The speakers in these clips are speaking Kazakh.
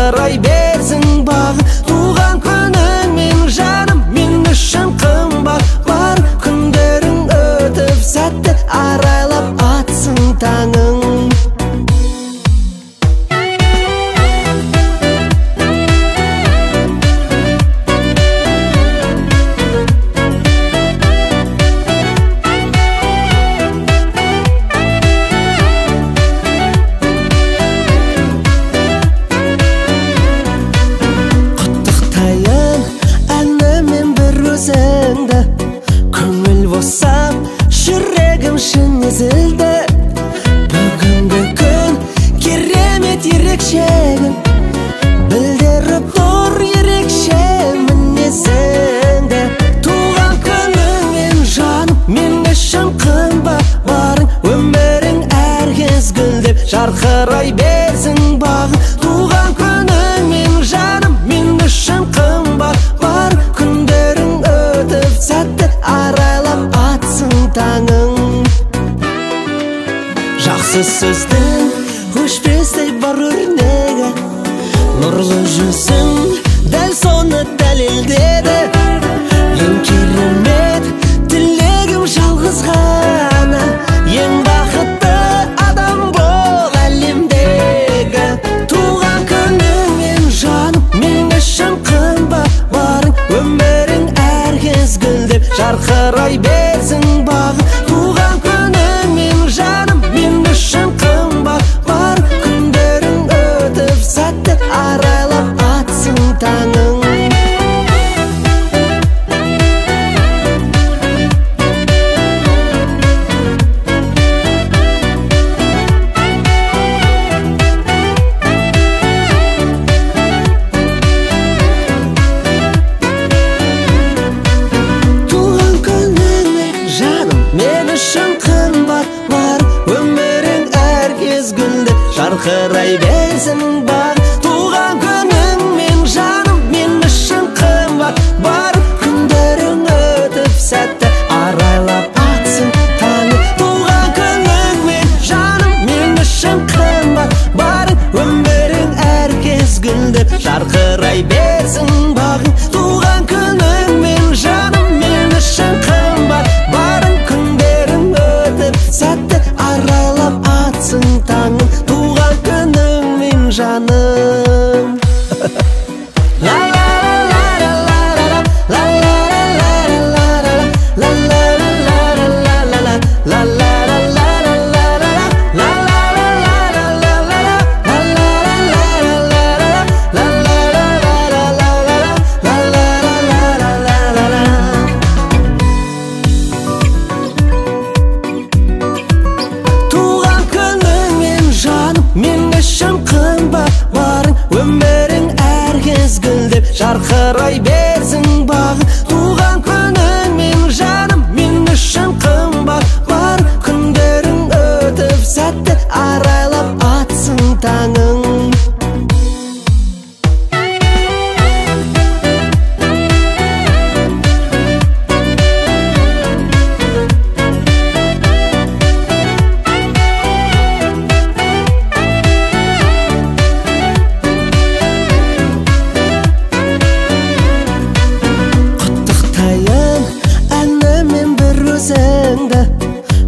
жарқырай берсін бағың. Туған күнің мен жаным, мен үшін қымбат. Бар күндерің өтіп сәтті арайлап атсын таңың. Көңіл босап, жүрегім шын езілді. Бүгінгі күн керемет ерекшегін, білдіріп тұр ерекше мінезіңді. Туған күніңмен жаным, мен үшін қымбат. Барың өмірің әркез гүлдеп жарқырай берсін бағың. Туған күніңмен жаным, мен үшін қымбат. Бар күндерің өтіп сәтті арайлап атсын таңың. Жақсы сөздің өшпестей бар өрнегі, нұрлы жүзің дәл соны дәлелдеді. Ең керемет тілегім жалғыз ғана, ең бақытты адам бол әлемдегі. Туған күніңмен жаным, мен үшін қымбат. Барың өмірің әркез гүлдеп жарқырай берсін бағың. Туған күніңмен жаным, мен үшін қымбат. Бар күндерің өтіп сәтті арайлап атсын таңың. Мен үшін қымбат. Бар өмірің әркез гүлдеп жарқырай берсін бағың. Туған күніңмен жаным, мен үшін қымбат. Бар күндерің өтіп сәтті арайлап атсын таңың. Туған күніңмен жаным, мен үшін қымбат. Бар өмірің әркез гүлдеп жарқырай берсін бағың. Туған күніңмен жаным, мен үшін қымбат. Барың күндерің өтіп сәтті арайлап атсын таңың. Туған күніңмен жаным. Мен үшін қымбат. Барың өмірің әркез гүлдеп жарқырай берсін бағың. Туған күніңмен жаным, мен үшін қымбат. Бар күндерің өтіп сәтті арайлап атсын таңың.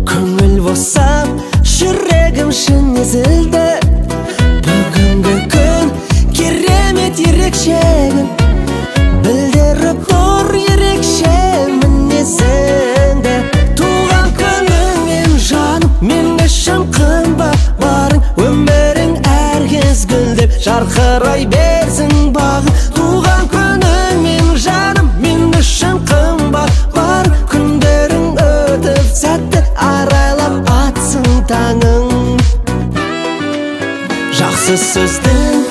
Көңіл босап, жүрегім шын езілді. Бүгінгі күн керемет ерекшегін, білдіріп тұр ерекше мінезіңді. Туған күніңмен жаным, мен үшін қымбат. Барың өмірің әркез гүлдеп жарқырай берсін бағың. Туған күніңмен жаным, мен үшін қымбат. Бар күндерің өтіп сәтті арайлап атсын таңың. Жақсы сөздің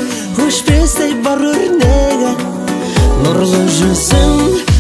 өшпестей бар өрнегі, нұрлы жүзің